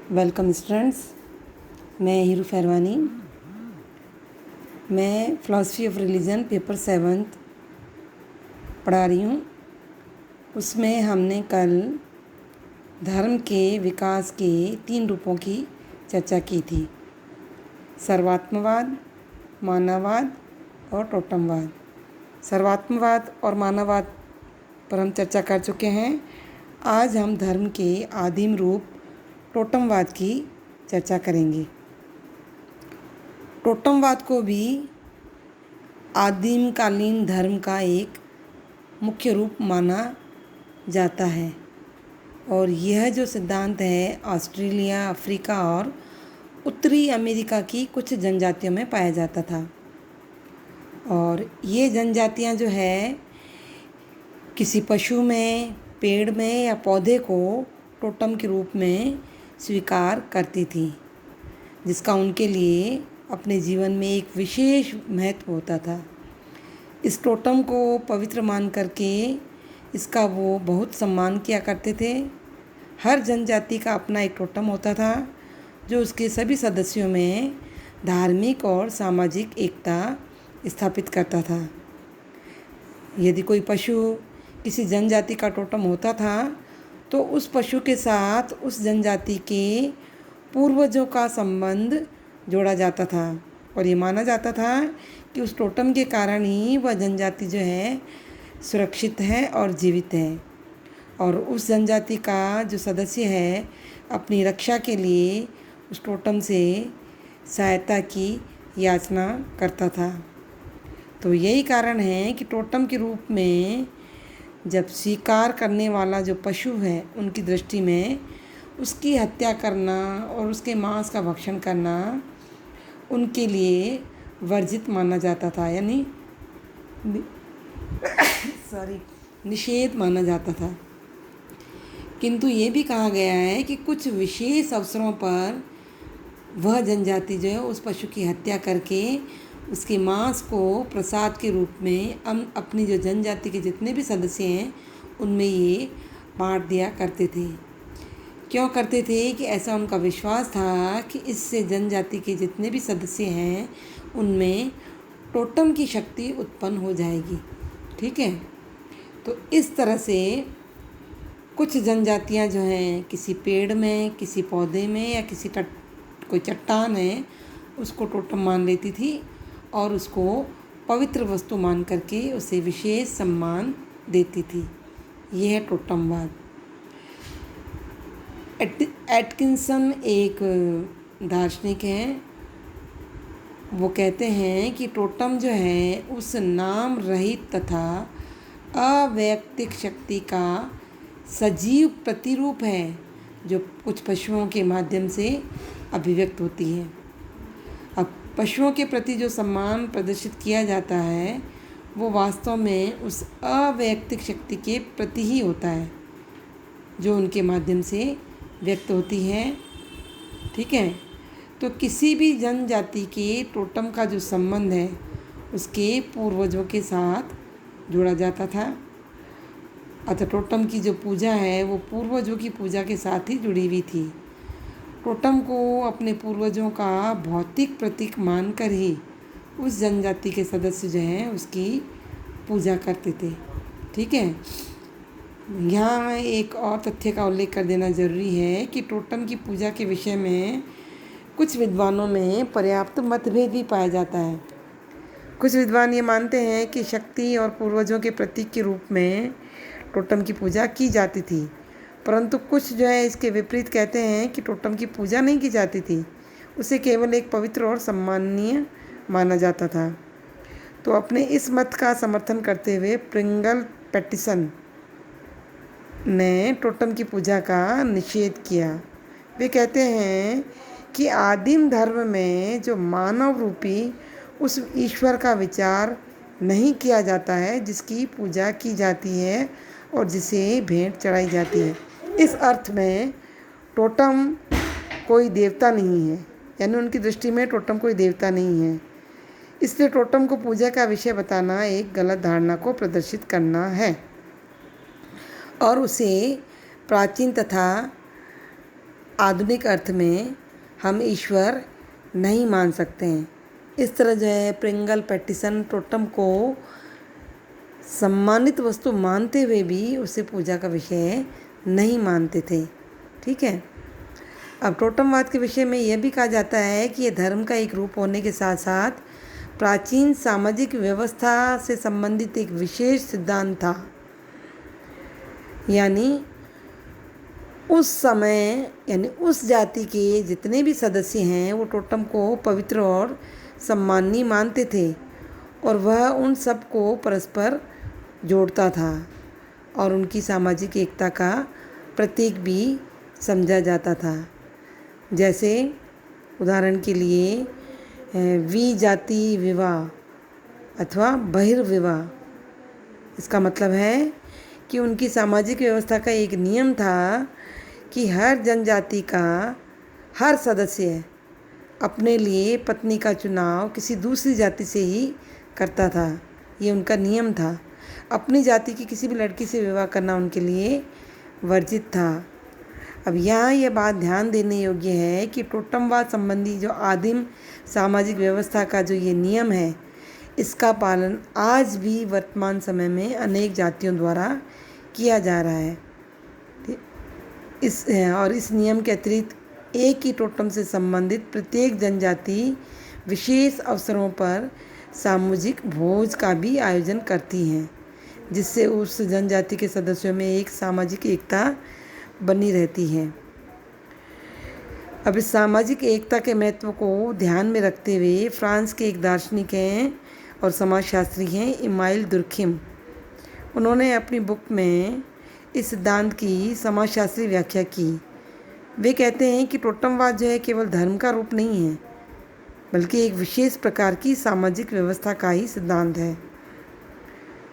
Welcome students. मैं हीरू फैरवानी। मैं philosophy of religion paper 7 पढ़ा रही हूँ। उसमें हमने कल धर्म के विकास के 3 रूपों की चर्चा की थी। सर्वात्मवाद, मानववाद और टोटमवाद। सर्वात्मवाद और मानववाद पर हम चर्चा कर चुके हैं। आज हम धर्म के आदिम रूप टोटमवाद की चर्चा करेंगे। टोटमवाद को भी आदिमकालीन धर्म का एक मुख्य रूप माना जाता है और यह जो सिद्धांत है ऑस्ट्रेलिया, अफ्रीका और उत्तरी अमेरिका की कुछ जनजातियों में पाया जाता था। और ये जनजातियां जो है किसी पशु में, पेड़ में या पौधे को टोटम के रूप में स्वीकार करती थी, जिसका उनके लिए अपने जीवन में एक विशेष महत्व होता था। इस टोटम को पवित्र मान करके इसका वो बहुत सम्मान किया करते थे। हर जनजाति का अपना एक टोटम होता था जो उसके सभी सदस्यों में धार्मिक और सामाजिक एकता स्थापित करता था। यदि कोई पशु किसी जनजाति का टोटम होता था तो उस पशु के साथ उस जनजाति के पूर्वजों का संबंध जोड़ा जाता था और ये माना जाता था कि उस टोटम के कारण ही वह जनजाति जो है सुरक्षित है और जीवित है, और उस जनजाति का जो सदस्य है अपनी रक्षा के लिए उस टोटम से सहायता की याचना करता था। तो यही कारण है कि टोटम के रूप में जब शिकार करने वाला जो पशु है उनकी दृष्टि में उसकी हत्या करना और उसके मांस का भक्षण करना उनके लिए वर्जित माना जाता था, यानी निषेध माना जाता था। किंतु ये भी कहा गया है कि कुछ विशेष अवसरों पर वह जनजाति जो है उस पशु की हत्या करके उसके मांस को प्रसाद के रूप में अपनी जो जनजाति के जितने भी सदस्य हैं उनमें ये बांट दिया करते थे। क्यों करते थे कि ऐसा उनका विश्वास था कि इससे जनजाति के जितने भी सदस्य हैं उनमें टोटम की शक्ति उत्पन्न हो जाएगी। ठीक है, तो इस तरह से कुछ जनजातियां जो हैं किसी पेड़ में, किसी पौधे में या किसी कोई चट्टान है उसको टोटम मान लेती थी और उसको पवित्र वस्तु मान करके उसे विशेष सम्मान देती थी। यह है टोटमवाद। एटकिंसन एक दार्शनिक हैं। वो कहते हैं कि टोटम जो है उस नाम रहित तथा अवैयक्तिक शक्ति का सजीव प्रतिरूप है जो कुछ पशुओं के माध्यम से अभिव्यक्त होती है। अब पशुओं के प्रति जो सम्मान प्रदर्शित किया जाता है वो वास्तव में उस अवैयक्तिक शक्ति के प्रति ही होता है जो उनके माध्यम से व्यक्त होती है। ठीक है, तो किसी भी जनजाति के टोटम का जो संबंध है उसके पूर्वजों के साथ जोड़ा जाता था। अतः टोटम की जो पूजा है वो पूर्वजों की पूजा के साथ ही जुड़ी हुई थी। टोटम को अपने पूर्वजों का भौतिक प्रतीक मानकर ही उस जनजाति के सदस्य जो हैं उसकी पूजा करते थे। ठीक है, यहाँ एक और तथ्य का उल्लेख कर देना ज़रूरी है कि टोटम की पूजा के विषय में कुछ विद्वानों में पर्याप्त मतभेद भी पाया जाता है। कुछ विद्वान ये मानते हैं कि शक्ति और पूर्वजों के प्रतीक के रूप में टोटम की पूजा की जाती थी, परंतु कुछ जो है इसके विपरीत कहते हैं कि टोटम की पूजा नहीं की जाती थी, उसे केवल एक पवित्र और सम्माननीय माना जाता था। तो अपने इस मत का समर्थन करते हुए प्रिंगल पैटिसन ने टोटम की पूजा का निषेध किया। वे कहते हैं कि आदिम धर्म में जो मानव रूपी उस ईश्वर का विचार नहीं किया जाता है जिसकी पूजा की जाती है और जिसे भेंट चढ़ाई जाती है। इस अर्थ में टोटम कोई देवता नहीं है, यानी उनकी दृष्टि में टोटम कोई देवता नहीं है। इसलिए टोटम को पूजा का विषय बताना एक गलत धारणा को प्रदर्शित करना है और उसे प्राचीन तथा आधुनिक अर्थ में हम ईश्वर नहीं मान सकते हैं। इस तरह जो है प्रिंगल पैटिसन टोटम को सम्मानित वस्तु मानते हुए भी उसे पूजा का विषय नहीं मानते थे। ठीक है। अब टोटमवाद के विषय में यह भी कहा जाता है कि यह धर्म का एक रूप होने के साथ साथ प्राचीन सामाजिक व्यवस्था से संबंधित एक विशेष सिद्धांत था। यानी उस समय उस जाति के जितने भी सदस्य हैं वो टोटम को पवित्र और सम्माननीय मानते थे और वह उन सब को परस्पर जोड़ता था और उनकी सामाजिक एकता का प्रतीक भी समझा जाता था। जैसे उदाहरण के लिए विजाति विवाह अथवा बहिर्विवाह। इसका मतलब है कि उनकी सामाजिक व्यवस्था का एक नियम था कि हर जनजाति का हर सदस्य अपने लिए पत्नी का चुनाव किसी दूसरी जाति से ही करता था। ये उनका नियम था। अपनी जाति की किसी भी लड़की से विवाह करना उनके लिए वर्जित था। अब यहाँ यह बात ध्यान देने योग्य है कि टोटमवाद संबंधी जो आदिम सामाजिक व्यवस्था का जो ये नियम है, इसका पालन आज भी वर्तमान समय में अनेक जातियों द्वारा किया जा रहा है। इस नियम के अतिरिक्त एक ही टोटम से संबंधित प्रत्येक जनजाति विशेष अवसरों पर सामूहिक भोज का भी आयोजन करती हैं, जिससे उस जनजाति के सदस्यों में एक सामाजिक एकता बनी रहती है। अब इस सामाजिक एकता के महत्व को ध्यान में रखते हुए फ्रांस के एक दार्शनिक हैं और समाजशास्त्री हैं इमाइल दुर्खिम। उन्होंने अपनी बुक में इस सिद्धांत की समाजशास्त्री व्याख्या की। वे कहते हैं कि टोटमवाद जो है केवल धर्म का रूप नहीं है, बल्कि एक विशेष प्रकार की सामाजिक व्यवस्था का ही सिद्धांत है,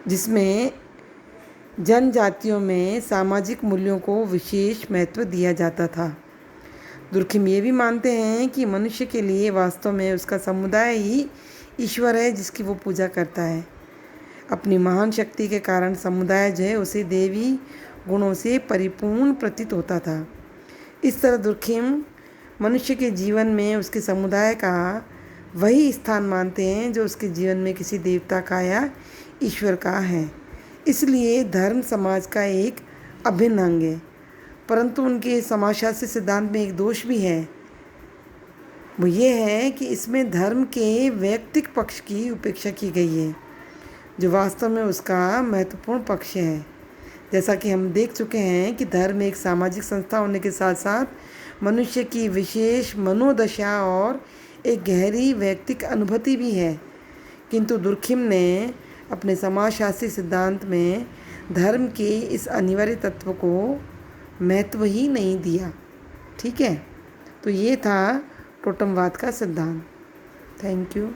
जिसमें जनजातियों में सामाजिक मूल्यों को विशेष महत्व दिया जाता था। दुर्खिम ये भी मानते हैं कि मनुष्य के लिए वास्तव में उसका समुदाय ही ईश्वर है जिसकी वो पूजा करता है। अपनी महान शक्ति के कारण समुदाय जो है उसे देवी गुणों से परिपूर्ण प्रतीत होता था। इस तरह दुर्खिम मनुष्य के जीवन में उसके समुदाय का वही स्थान मानते हैं जो उसके जीवन में किसी देवता का या ईश्वर का है। इसलिए धर्म समाज का एक अभिन्न अंग है, परंतु उनके समाजशास्त्री सिद्धांत में एक दोष भी है। वो ये है कि इसमें धर्म के वैयक्तिक पक्ष की उपेक्षा की गई है, जो वास्तव में उसका महत्वपूर्ण पक्ष है। जैसा कि हम देख चुके हैं कि धर्म एक सामाजिक संस्था होने के साथ साथ मनुष्य की विशेष मनोदशा और एक गहरी वैयक्तिक अनुभूति भी है। किंतु दुर्खिम ने अपने समाजशास्त्री सिद्धांत में धर्म के इस अनिवार्य तत्व को महत्व ही नहीं दिया। ठीक है, तो ये था टोटमवाद का सिद्धांत। Thank you.